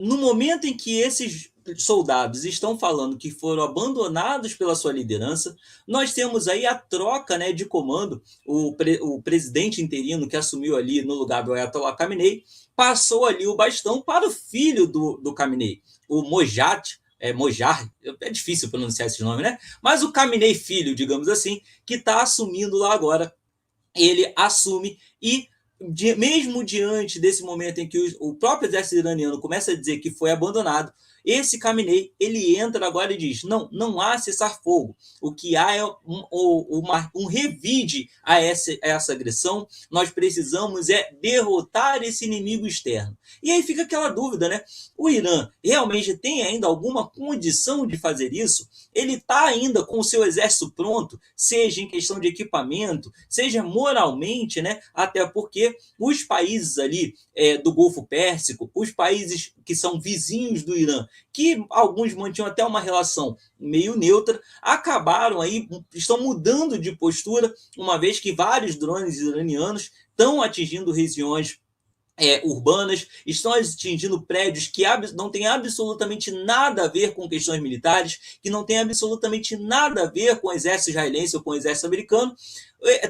no momento em que esses soldados estão falando que foram abandonados pela sua liderança, nós temos aí a troca, né, de comando. O presidente interino que assumiu ali no lugar do Ayatollah Khamenei passou ali o bastão para o filho do Khamenei, o Mojar, é difícil pronunciar esse nome, né? Mas o Khamenei filho, digamos assim, que está assumindo lá agora, ele assume e mesmo diante desse momento em que o próprio exército iraniano começa a dizer que foi abandonado, esse Khamenei, ele entra agora e diz, não há cessar-fogo, o que há é um revide a essa agressão, nós precisamos derrotar esse inimigo externo. E aí fica aquela dúvida, né? O Irã realmente tem ainda alguma condição de fazer isso? Ele está ainda com o seu exército pronto, seja em questão de equipamento, seja moralmente, né? Até porque os países ali do Golfo Pérsico, os países que são vizinhos do Irã, que alguns mantinham até uma relação meio neutra, acabaram aí, estão mudando de postura, uma vez que vários drones iranianos estão atingindo regiões urbanas, estão atingindo prédios que não têm absolutamente nada a ver com questões militares, que não têm absolutamente nada a ver com o exército israelense ou com o exército americano.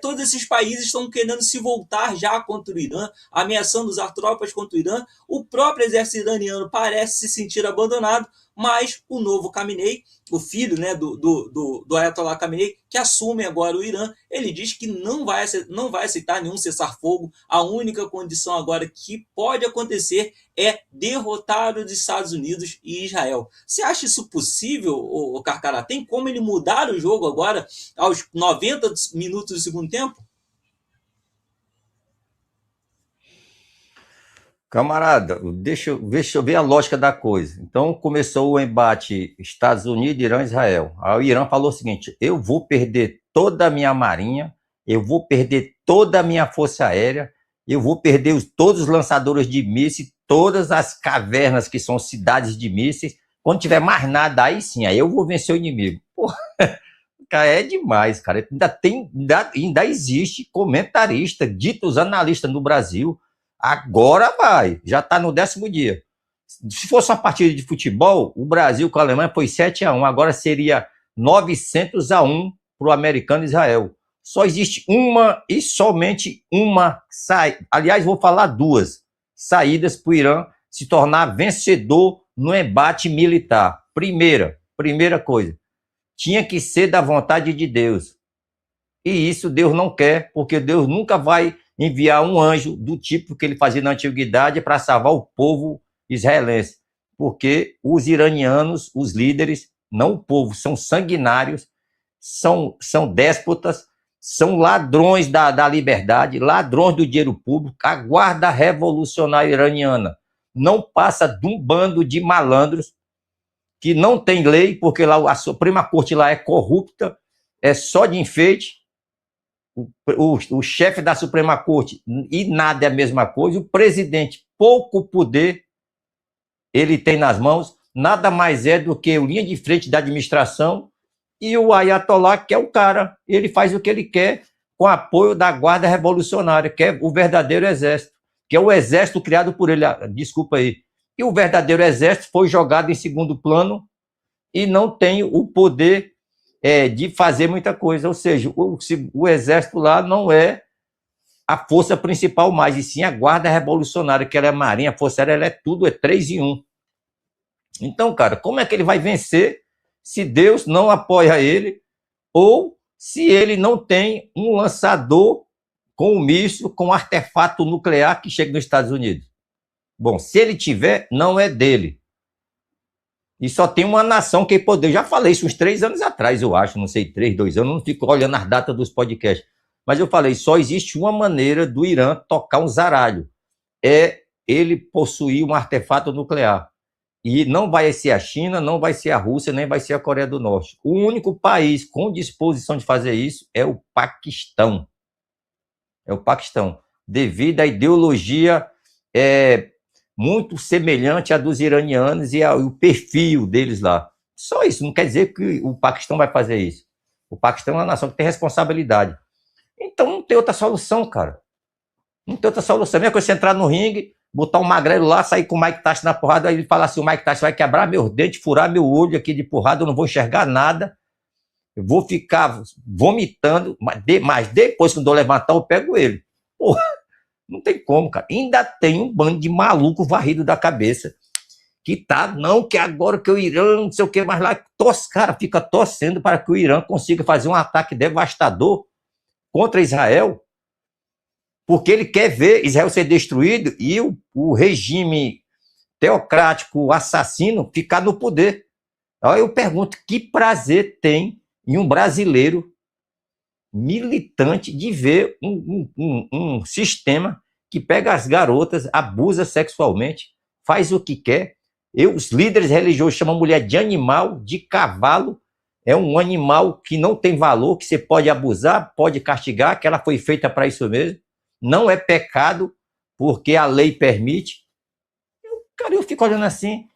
Todos esses países estão querendo se voltar já contra o Irã, ameaçando usar tropas contra o Irã. O próprio exército iraniano parece se sentir abandonado, mas o novo Khamenei, o filho, né, do Ayatollah Khamenei, que assume agora o Irã, ele diz que não vai aceitar nenhum cessar-fogo. A única condição agora que pode acontecer é derrotar os Estados Unidos e Israel. Você acha isso possível, o Carcará? Tem como ele mudar o jogo agora aos 90 minutos do segundo tempo? Camarada, deixa eu ver a lógica da coisa. Então começou o embate Estados Unidos, Irã e Israel. Aí o Irã falou o seguinte: eu vou perder toda a minha marinha, eu vou perder toda a minha força aérea, eu vou perder todos os lançadores de mísseis, todas as cavernas que são cidades de mísseis. Quando tiver mais nada, aí sim, aí eu vou vencer o inimigo. Porra, cara, é demais, cara. Ainda existe comentarista, ditos analistas no Brasil. Agora vai, já está no 10º dia. Se fosse uma partida de futebol, o Brasil com a Alemanha foi 7-1, agora seria 900-1 para o americano Israel. Só existe uma e somente uma saída. Aliás, vou falar duas saídas para o Irã se tornar vencedor no embate militar. Primeira coisa, tinha que ser da vontade de Deus. E isso Deus não quer, porque Deus nunca vai enviar um anjo do tipo que ele fazia na antiguidade para salvar o povo israelense. Porque os iranianos, os líderes, não o povo, são sanguinários, são déspotas, são ladrões da liberdade, ladrões do dinheiro público. A guarda revolucionária iraniana não passa de um bando de malandros que não tem lei, porque lá a Suprema Corte lá é corrupta, é só de enfeite. O chefe da Suprema Corte, e nada é a mesma coisa, o presidente, pouco poder ele tem nas mãos, nada mais é do que o linha de frente da administração, e o Ayatollah, que é o cara, ele faz o que ele quer, com apoio da Guarda Revolucionária, que é o verdadeiro exército, que é o exército criado por ele, desculpa aí, e o verdadeiro exército foi jogado em segundo plano, e não tem o poder de fazer muita coisa, ou seja, o exército lá não é a força principal mais, e sim a Guarda Revolucionária, que ela é marinha, a força aérea, ela é tudo, é 3 em 1. Então, cara, como é que ele vai vencer se Deus não apoia ele, ou se ele não tem um lançador com um míssil, com um artefato nuclear que chega nos Estados Unidos? Bom, se ele tiver, não é dele. E só tem uma nação que pode. Eu já falei isso uns 3 anos atrás, eu acho, não sei, 3, 2 anos, não fico olhando as datas dos podcasts. Mas eu falei, só existe uma maneira do Irã tocar um zaralho. É ele possuir um artefato nuclear. E não vai ser a China, não vai ser a Rússia, nem vai ser a Coreia do Norte. O único país com disposição de fazer isso é o Paquistão. É o Paquistão. Devido à ideologia muito semelhante à dos iranianos e ao perfil deles lá. Só isso, não quer dizer que o Paquistão vai fazer isso. O Paquistão é uma nação que tem responsabilidade. Então não tem outra solução, cara. Não tem outra solução. A mesma coisa você entrar no ringue, botar um magrelo lá, sair com o Mike Tyson na porrada, aí ele fala assim, o Mike Tyson vai quebrar meus dentes, furar meu olho aqui de porrada, eu não vou enxergar nada, eu vou ficar vomitando, mas depois, quando eu levantar, eu pego ele. Porra, não tem como, cara. Ainda tem um bando de maluco varrido da cabeça, que tá, não, que agora que o Irã, não sei o que, mas lá, cara, fica torcendo para que o Irã consiga fazer um ataque devastador contra Israel, porque ele quer ver Israel ser destruído e o regime teocrático assassino ficar no poder. Aí eu pergunto, que prazer tem em um brasileiro militante de ver um sistema que pega as garotas, abusa sexualmente, faz o que quer. Os líderes religiosos chamam a mulher de animal, de cavalo, é um animal que não tem valor, que você pode abusar, pode castigar, que ela foi feita para isso mesmo. Não é pecado, porque a lei permite. Cara, eu fico olhando assim,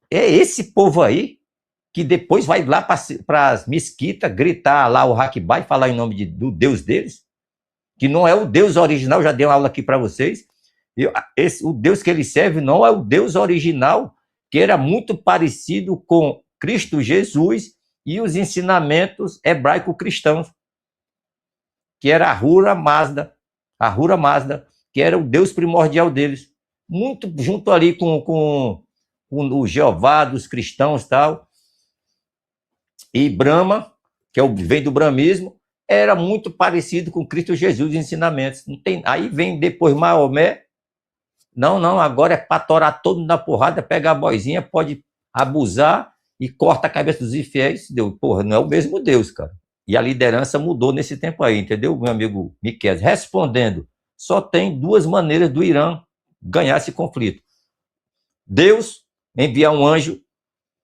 é esse povo aí que depois vai lá para as mesquitas gritar lá o Hakibai, falar em nome do Deus deles, que não é o Deus original, já dei uma aula aqui para vocês. O Deus que ele serve não é o Deus original, que era muito parecido com Cristo Jesus e os ensinamentos hebraico-cristãos, que era Ahura Mazda, que era o Deus primordial deles, muito junto ali com o Jeová dos cristãos e tal, e Brahma, que vem do brahmismo, era muito parecido com Cristo Jesus e ensinamentos. Não tem, aí vem depois Maomé, não, agora é para torar todo mundo na porrada, pega a boizinha, pode abusar e corta a cabeça dos infiéis. Porra, não é o mesmo Deus, cara. E a liderança mudou nesse tempo aí, entendeu, meu amigo Miquel? Respondendo, só tem duas maneiras do Irã ganhar esse conflito. Deus enviar um anjo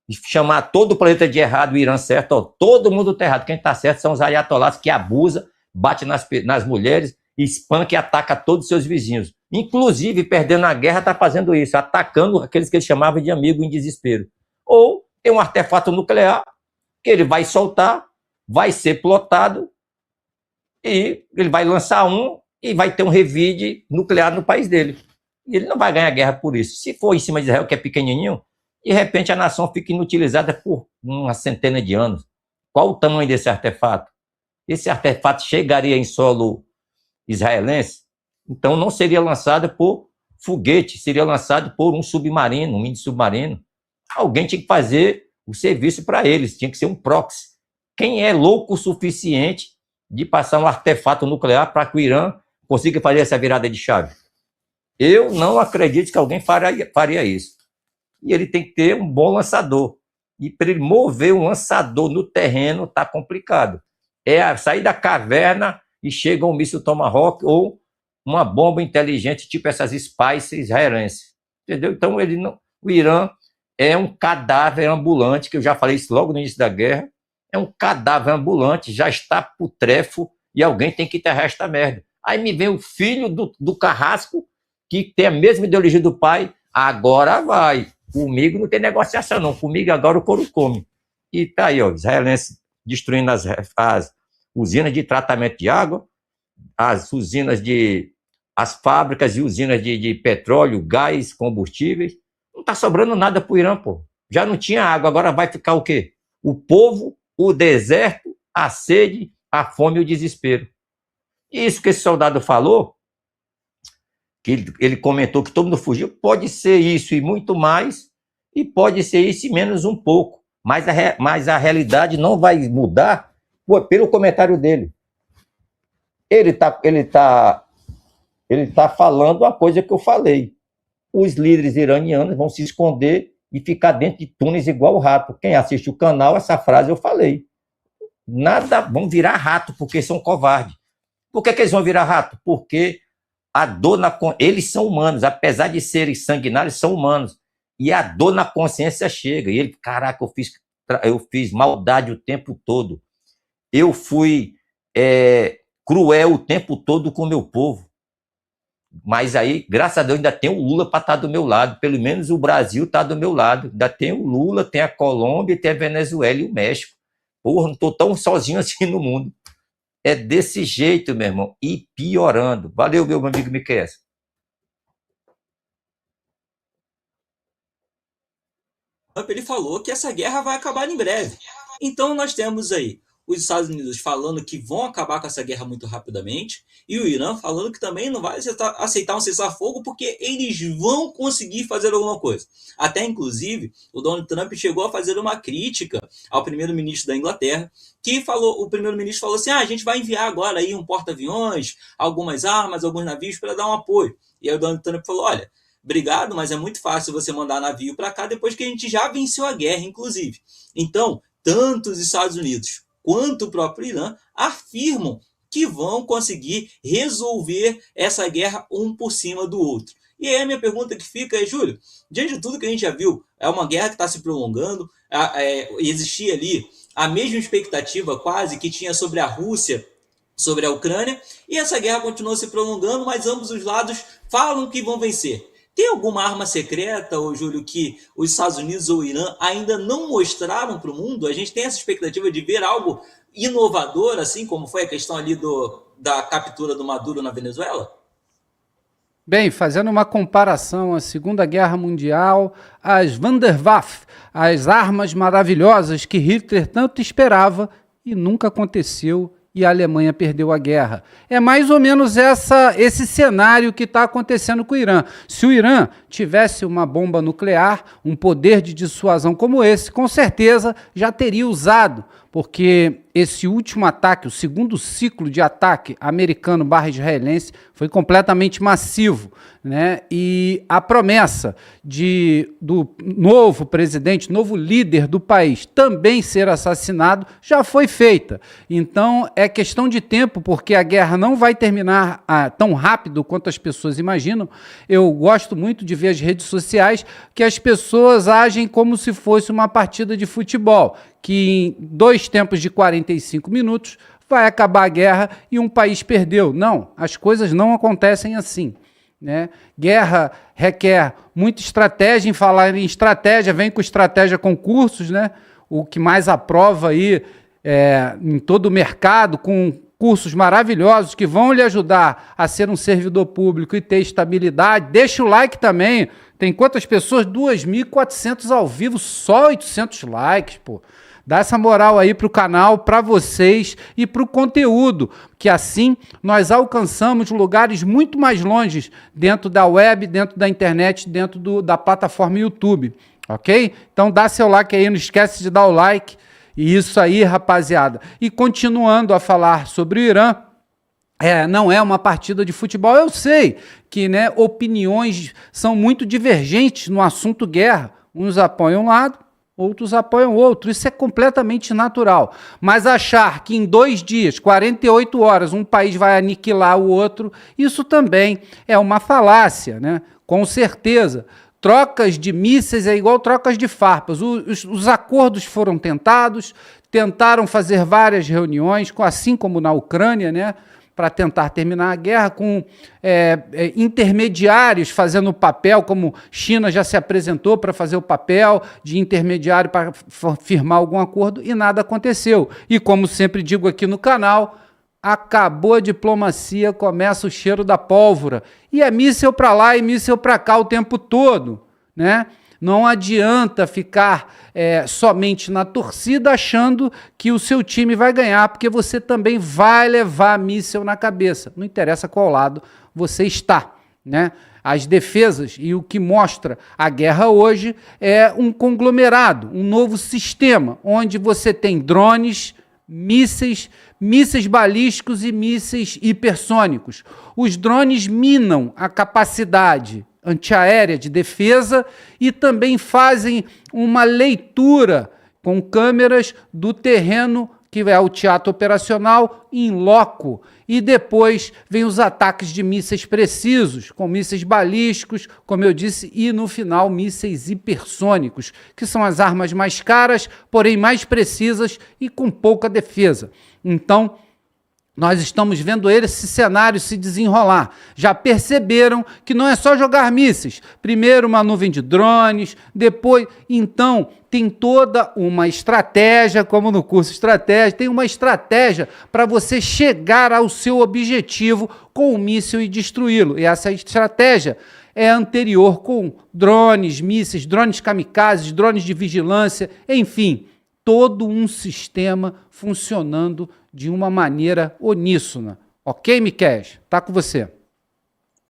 e chamar todo o planeta de errado, o Irã certo, ó, todo mundo está errado. Quem está certo são os ayatolás que abusam, bate nas mulheres, espanca e ataca todos os seus vizinhos. Inclusive, perdendo a guerra, está fazendo isso, atacando aqueles que ele chamava de amigo em desespero. Ou tem um artefato nuclear que ele vai soltar, vai ser plotado e ele vai lançar e vai ter um revide nuclear no país dele. E ele não vai ganhar guerra por isso. Se for em cima de Israel, que é pequenininho, de repente a nação fica inutilizada por uma centena de anos. Qual o tamanho desse artefato? Esse artefato chegaria em solo israelense? Então não seria lançado por foguete, seria lançado por um submarino, um mini submarino. Alguém tinha que fazer o serviço para eles, tinha que ser um proxy. Quem é louco o suficiente de passar um artefato nuclear para que o Irã consiga fazer essa virada de chave? Eu não acredito que alguém faria isso. E ele tem que ter um bom lançador. E para ele mover um lançador no terreno está complicado. É sair da caverna e chega um míssil Tomahawk ou uma bomba inteligente, tipo essas Spice israelenses. Entendeu? Então o Irã é um cadáver ambulante, que eu já falei isso logo no início da guerra, é um cadáver ambulante, já está putrefo e alguém tem que enterrar esta merda. Aí me vem o filho do carrasco, que tem a mesma ideologia do pai, agora vai. Comigo não tem negociação, não. Comigo agora o couro come. E tá aí, ó, israelense destruindo as usinas de tratamento de água, as fábricas e usinas de petróleo, gás, combustíveis. Não tá sobrando nada pro Irã, pô. Já não tinha água, agora vai ficar o quê? O povo, o deserto, a sede, a fome e o desespero. E isso que esse soldado falou, que ele comentou que todo mundo fugiu, pode ser isso e muito mais, e pode ser isso e menos um pouco, mas a realidade não vai mudar pelo comentário dele. Ele tá falando a coisa que eu falei. Os líderes iranianos vão se esconder e ficar dentro de túneis igual o rato. Quem assiste o canal, essa frase eu falei. Nada, vão virar rato, porque são covardes. Por que eles vão virar rato? Porque eles são humanos, apesar de serem sanguinários, são humanos. E a dor na consciência chega. E ele, caraca, eu fiz maldade o tempo todo. Eu fui cruel o tempo todo com o meu povo. Mas aí, graças a Deus, ainda tem o Lula para estar do meu lado. Pelo menos o Brasil está do meu lado. Ainda tem o Lula, tem a Colômbia, tem a Venezuela e o México. Porra, não estou tão sozinho assim no mundo. É desse jeito, meu irmão, e piorando. Valeu, meu amigo Miquel. ele falou que essa guerra vai acabar em breve. Então nós temos aí os Estados Unidos falando que vão acabar com essa guerra muito rapidamente, e o Irã falando que também não vai aceitar um cessar-fogo porque eles vão conseguir fazer alguma coisa. Até, inclusive, o Donald Trump chegou a fazer uma crítica ao primeiro-ministro da Inglaterra, que o primeiro-ministro falou assim, a gente vai enviar agora aí um porta-aviões, algumas armas, alguns navios para dar um apoio. E aí o Donald Trump falou, olha, obrigado, mas é muito fácil você mandar navio para cá depois que a gente já venceu a guerra, inclusive. Então, tanto os Estados Unidos quanto o próprio Irã afirmam que vão conseguir resolver essa guerra um por cima do outro. E aí a minha pergunta que fica é, Júlio, diante de tudo que a gente já viu, é uma guerra que está se prolongando, existia ali a mesma expectativa quase que tinha sobre a Rússia, sobre a Ucrânia, e essa guerra continua se prolongando, mas ambos os lados falam que vão vencer. Tem alguma arma secreta, ô Júlio, que os Estados Unidos ou o Irã ainda não mostraram para o mundo? A gente tem essa expectativa de ver algo inovador, assim como foi a questão ali da captura do Maduro na Venezuela? Bem, fazendo uma comparação à Segunda Guerra Mundial, as Wunderwaffe, as armas maravilhosas que Hitler tanto esperava e nunca aconteceu, e a Alemanha perdeu a guerra. É mais ou menos esse cenário que está acontecendo com o Irã. Se o Irã tivesse uma bomba nuclear, um poder de dissuasão como esse, com certeza já teria usado, porque esse último ataque, o segundo ciclo de ataque americano/israelense, foi completamente massivo, né? E a promessa do novo presidente, novo líder do país, também ser assassinado, já foi feita. Então, é questão de tempo, porque a guerra não vai terminar tão rápido quanto as pessoas imaginam. Eu gosto muito de ver as redes sociais que as pessoas agem como se fosse uma partida de futebol, que em 2 tempos de 45 minutos vai acabar a guerra e um país perdeu. Não, as coisas não acontecem assim, né? Guerra requer muita estratégia. Em falar em estratégia, vem com estratégia concursos, né? O que mais aprova aí em todo o mercado, com cursos maravilhosos que vão lhe ajudar a ser um servidor público e ter estabilidade. Deixa o like também. Tem quantas pessoas? 2.400 ao vivo, só 800 likes, pô. Dá essa moral aí pro canal, para vocês e pro conteúdo, que assim nós alcançamos lugares muito mais longe dentro da web, dentro da internet, dentro da plataforma YouTube, ok? Então dá seu like aí, não esquece de dar o like. E isso aí, rapaziada. E continuando a falar sobre o Irã, não é uma partida de futebol. Eu sei que, né, opiniões são muito divergentes no assunto guerra. Uns apoiam um lado, outros apoiam outro. Isso é completamente natural. Mas achar que em 2 dias, 48 horas, um país vai aniquilar o outro, isso também é uma falácia, né? Com certeza. Trocas de mísseis é igual trocas de farpas. Os acordos foram tentaram fazer várias reuniões, assim como na Ucrânia, né, para tentar terminar a guerra, com intermediários fazendo o papel, como China já se apresentou para fazer o papel de intermediário para firmar algum acordo, e nada aconteceu. E como sempre digo aqui no canal, acabou a diplomacia, começa o cheiro da pólvora. E é míssil para lá e míssil para cá o tempo todo, né? Não adianta ficar somente na torcida achando que o seu time vai ganhar, porque você também vai levar míssil na cabeça. Não interessa qual lado você está, né? As defesas e o que mostra a guerra hoje é um conglomerado, um novo sistema, onde você tem drones, mísseis balísticos e mísseis hipersônicos. Os drones minam a capacidade antiaérea de defesa e também fazem uma leitura com câmeras do terreno, que é o teatro operacional, em loco. E depois vem os ataques de mísseis precisos, com mísseis balísticos, como eu disse, e no final mísseis hipersônicos, que são as armas mais caras, porém mais precisas e com pouca defesa. Então, nós estamos vendo esse cenário se desenrolar. Já perceberam que não é só jogar mísseis. Primeiro uma nuvem de drones, depois... Então, tem toda uma estratégia, como no curso Estratégia, tem uma estratégia para você chegar ao seu objetivo com o míssil e destruí-lo. E essa estratégia é anterior, com drones, mísseis, drones kamikazes, drones de vigilância, enfim, todo um sistema funcionando de uma maneira uníssona. Ok, Miquel? Tá com você.